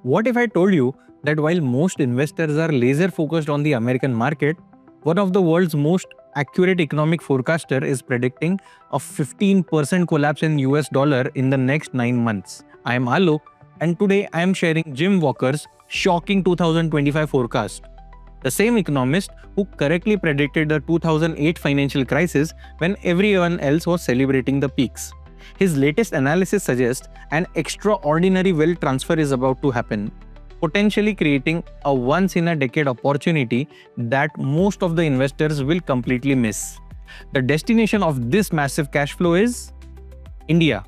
What if I told you that while most investors are laser focused on the American market, one of the world's most accurate economic forecaster is predicting a 15% collapse in US dollar in the next 9 months. I am Alok, and today I am sharing Jim Walker's shocking 2025 forecast. The same economist who correctly predicted the 2008 financial crisis when everyone else was celebrating the peaks. His latest analysis suggests an extraordinary wealth transfer is about to happen, potentially creating a once-in-a-decade opportunity that most of the investors will completely miss. The destination of this massive cash flow is India.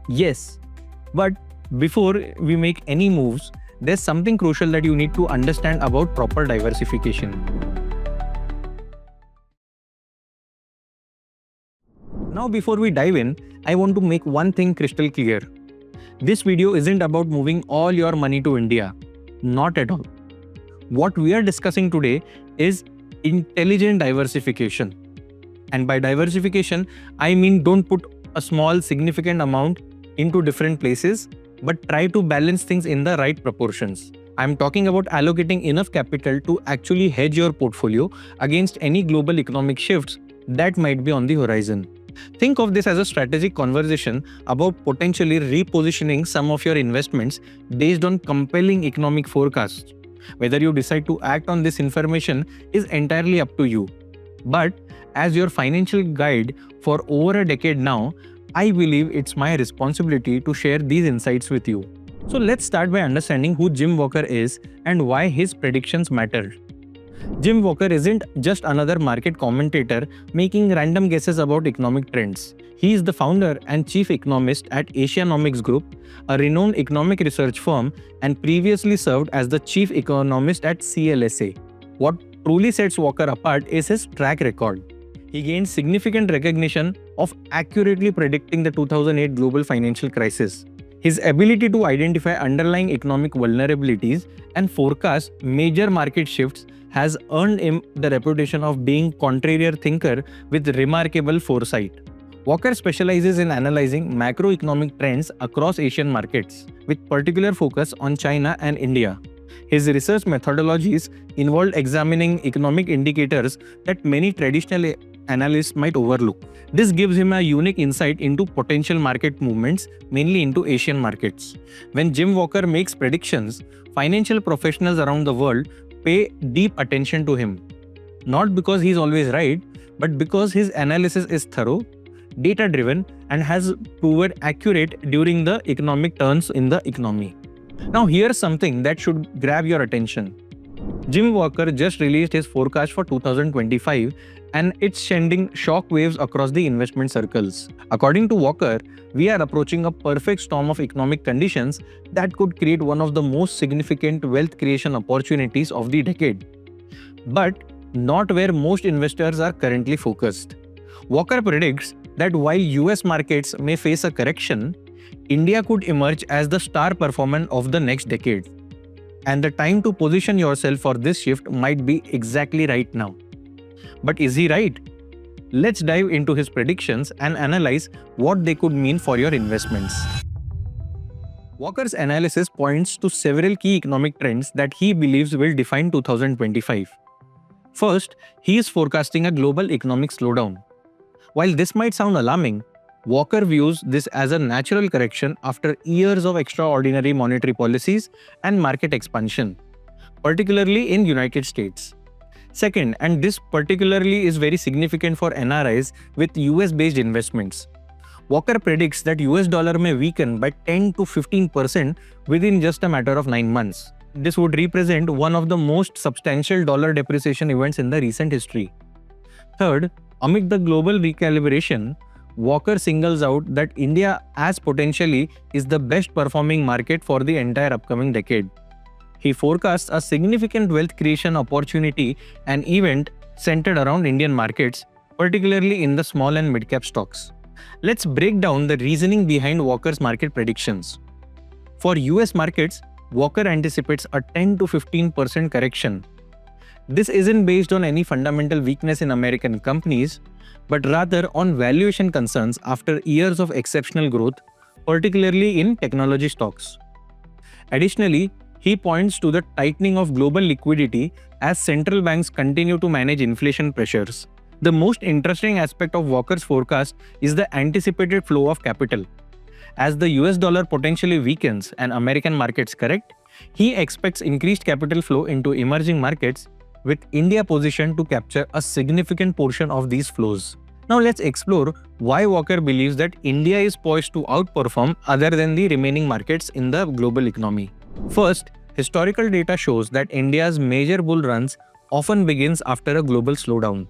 Yes, but before we make any moves, there's something crucial that you need to understand about proper diversification. Now, before we dive in, I want to make one thing crystal clear. This video isn't about moving all your money to India. Not at all. What we are discussing today is intelligent diversification. And by diversification, I mean don't put a small significant amount into different places, but try to balance things in the right proportions. I'm talking about allocating enough capital to actually hedge your portfolio against any global economic shifts that might be on the horizon. Think of this as a strategic conversation about potentially repositioning some of your investments based on compelling economic forecasts. Whether you decide to act on this information is entirely up to you. But as your financial guide for over a decade now, I believe it's my responsibility to share these insights with you. So let's start by understanding who Jim Walker is and why his predictions matter. Jim Walker isn't just another market commentator making random guesses about economic trends. He is the founder and chief economist at Asianomics Group, a renowned economic research firm, and previously served as the chief economist at CLSA. What truly sets Walker apart is his track record. He gained significant recognition of accurately predicting the 2008 global financial crisis. His ability to identify underlying economic vulnerabilities and forecast major market shifts has earned him the reputation of being contrarian thinker with remarkable foresight. Walker specializes in analyzing macroeconomic trends across Asian markets, with particular focus on China and India. His research methodologies involve examining economic indicators that many traditional analysts might overlook. This gives him a unique insight into potential market movements, mainly into Asian markets. When Jim Walker makes predictions, financial professionals around the world pay deep attention to him. Not because he's always right, but because his analysis is thorough, data-driven, and has proven accurate during the economic turns in the economy. Now here's something that should grab your attention. Jim Walker just released his forecast for 2025 and it's sending shock waves across the investment circles. According to Walker, we are approaching a perfect storm of economic conditions that could create one of the most significant wealth creation opportunities of the decade. But not where most investors are currently focused. Walker predicts that while US markets may face a correction, India could emerge as the star performer of the next decade. And the time to position yourself for this shift might be exactly right now. But is he right? Let's dive into his predictions and analyze what they could mean for your investments. Walker's analysis points to several key economic trends that he believes will define 2025. First, he is forecasting a global economic slowdown. While this might sound alarming, Walker views this as a natural correction after years of extraordinary monetary policies and market expansion, particularly in United States. Second, and this particularly is very significant for NRIs with US-based investments, Walker predicts that US dollar may weaken by 10 to 15% within just a matter of 9 months. This would represent one of the most substantial dollar depreciation events in the recent history. Third, amid the global recalibration, Walker singles out that India as potentially is the best performing market for the entire upcoming decade. He forecasts a significant wealth creation opportunity and event centered around Indian markets, particularly in the small and mid-cap stocks. Let's break down the reasoning behind Walker's market predictions. For US markets, Walker anticipates a 10 to 15% correction. This isn't based on any fundamental weakness in American companies, but rather on valuation concerns after years of exceptional growth, particularly in technology stocks. Additionally, He points to the tightening of global liquidity as central banks continue to manage inflation pressures. The most interesting aspect of Walker's forecast is the anticipated flow of capital. As the US dollar potentially weakens and American markets correct, he expects increased capital flow into emerging markets, with India positioned to capture a significant portion of these flows. Now let's explore why Walker believes that India is poised to outperform other than the remaining markets in the global economy. First, historical data shows that India's major bull runs often begins after a global slowdown.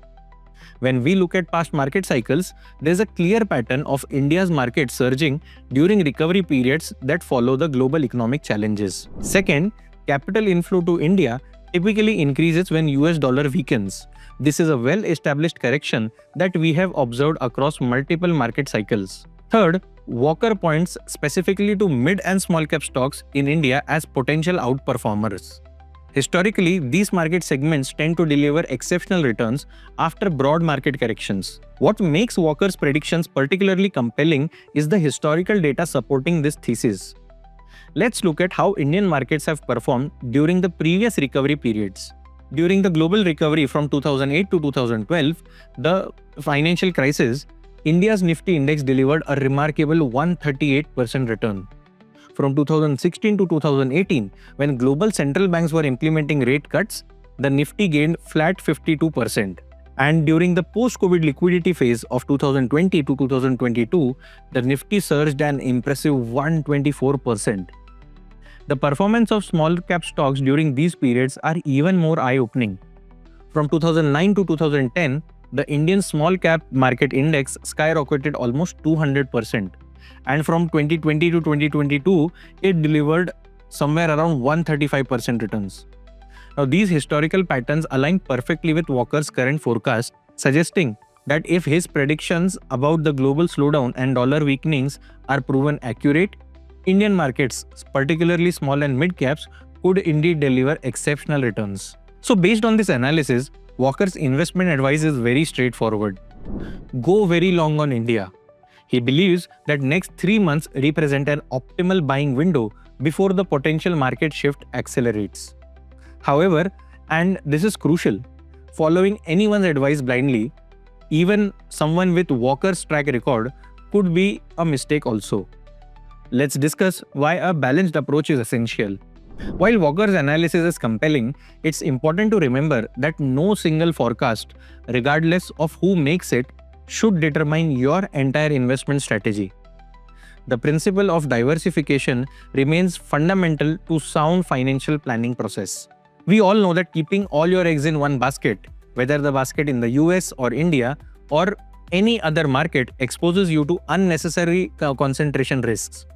When we look at past market cycles, there is a clear pattern of India's market surging during recovery periods that follow the global economic challenges. Second, capital inflow to India typically increases when US dollar weakens. This is a well-established correction that we have observed across multiple market cycles. Third, Walker points specifically to mid and small cap stocks in India as potential outperformers. Historically, these market segments tend to deliver exceptional returns after broad market corrections. What makes Walker's predictions particularly compelling is the historical data supporting this thesis. Let's look at how Indian markets have performed during the previous recovery periods. During the global recovery from 2008 to 2012, the financial crisis, India's Nifty index delivered a remarkable 138% return. From 2016 to 2018, when global central banks were implementing rate cuts, the Nifty gained flat 52%. And during the post-COVID liquidity phase of 2020 to 2022, the Nifty surged an impressive 124%. The performance of small cap stocks during these periods are even more eye-opening. From 2009 to 2010, the Indian small cap market index skyrocketed almost 200%. And from 2020 to 2022, it delivered somewhere around 135% returns. Now, these historical patterns align perfectly with Walker's current forecast, suggesting that if his predictions about the global slowdown and dollar weakenings are proven accurate, Indian markets, particularly small and mid caps, could indeed deliver exceptional returns. So, based on this analysis, Walker's investment advice is very straightforward. Go very long on India. He believes that next 3 months represent an optimal buying window before the potential market shift accelerates. However, and this is crucial, following anyone's advice blindly, even someone with Walker's track record, could be a mistake also. Let's discuss why a balanced approach is essential. While Walker's analysis is compelling, it's important to remember that no single forecast, regardless of who makes it, should determine your entire investment strategy. The principle of diversification remains fundamental to sound financial planning process. We all know that keeping all your eggs in one basket, whether the basket in the US or India or any other market, exposes you to unnecessary concentration risks.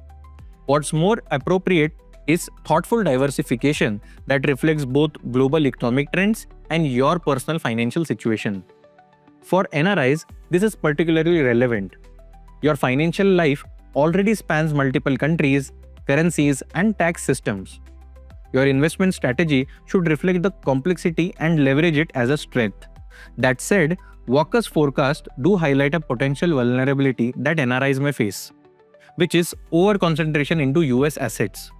What's more appropriate is thoughtful diversification that reflects both global economic trends and your personal financial situation. For NRIs, this is particularly relevant. Your financial life already spans multiple countries, currencies, and tax systems. Your investment strategy should reflect the complexity and leverage it as a strength. That said, Walker's forecasts do highlight a potential vulnerability that NRIs may face, which is over-concentration into US assets.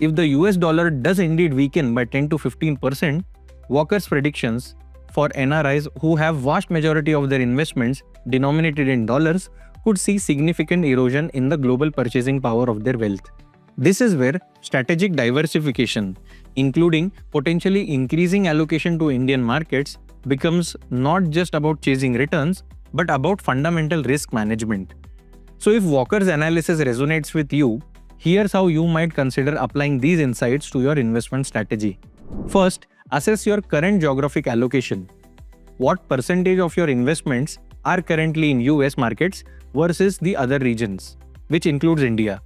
If the US dollar does indeed weaken by 10 to 15%, Walker's predictions for NRIs who have vast majority of their investments denominated in dollars could see significant erosion in the global purchasing power of their wealth. This is where strategic diversification, including potentially increasing allocation to Indian markets, becomes not just about chasing returns, but about fundamental risk management. So if Walker's analysis resonates with you, here's how you might consider applying these insights to your investment strategy. First, assess your current geographic allocation. What percentage of your investments are currently in US markets versus the other regions, which includes India.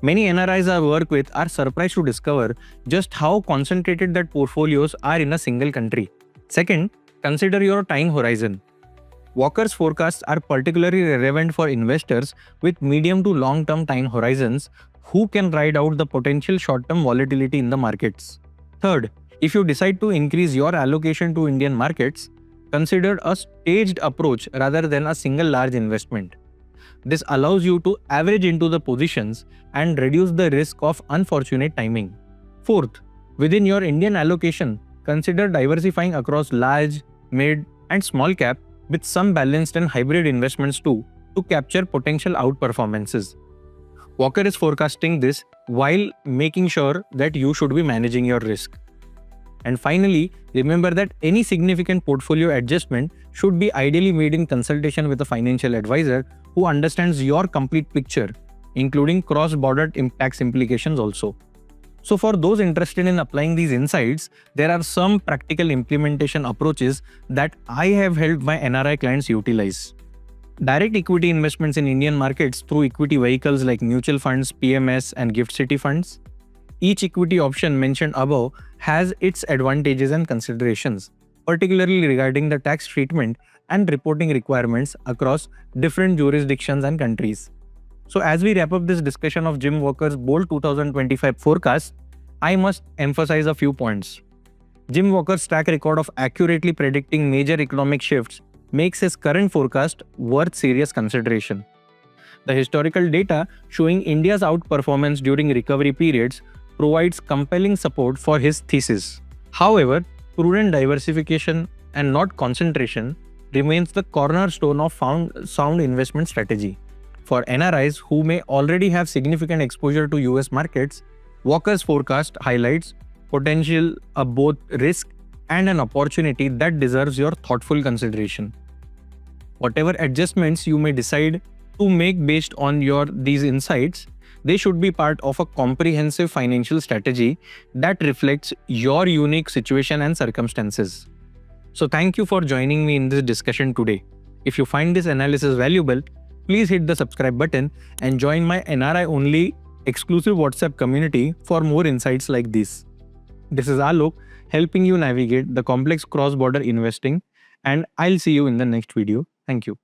Many NRIs I work with are surprised to discover just how concentrated that portfolios are in a single country. Second, consider your time horizon. Walker's forecasts are particularly relevant for investors with medium to long-term time horizons who can ride out the potential short-term volatility in the markets. Third, if you decide to increase your allocation to Indian markets, consider a staged approach rather than a single large investment. This allows you to average into the positions and reduce the risk of unfortunate timing. Fourth, Within your Indian allocation, consider diversifying across large, mid, and small cap with some balanced and hybrid investments too to capture potential outperformances. Walker is forecasting this while making sure that you should be managing your risk. And finally, remember that any significant portfolio adjustment should be ideally made in consultation with a financial advisor who understands your complete picture, including cross-border tax implications also. So for those interested in applying these insights, there are some practical implementation approaches that I have helped my NRI clients utilize. Direct equity investments in Indian markets through equity vehicles like mutual funds, PMS, and GIFT City funds. Each equity option mentioned above has its advantages and considerations, particularly regarding the tax treatment and reporting requirements across different jurisdictions and countries. So as we wrap up this discussion of Jim Walker's bold 2025 forecast, I must emphasize a few points. Jim Walker's track record of accurately predicting major economic shifts makes his current forecast worth serious consideration. The historical data showing India's outperformance during recovery periods provides compelling support for his thesis. However, prudent diversification and not concentration remains the cornerstone of sound investment strategy. For NRIs who may already have significant exposure to US markets, Walker's forecast highlights potential of both risk and an opportunity that deserves your thoughtful consideration. Whatever adjustments you may decide to make based on these insights, they should be part of a comprehensive financial strategy that reflects your unique situation and circumstances. So thank you for joining me in this discussion today. If you find this analysis valuable, please hit the subscribe button and join my NRI-only exclusive WhatsApp community for more insights like this. This is Alok, helping you navigate the complex cross-border investing, and I'll see you in the next video. Thank you.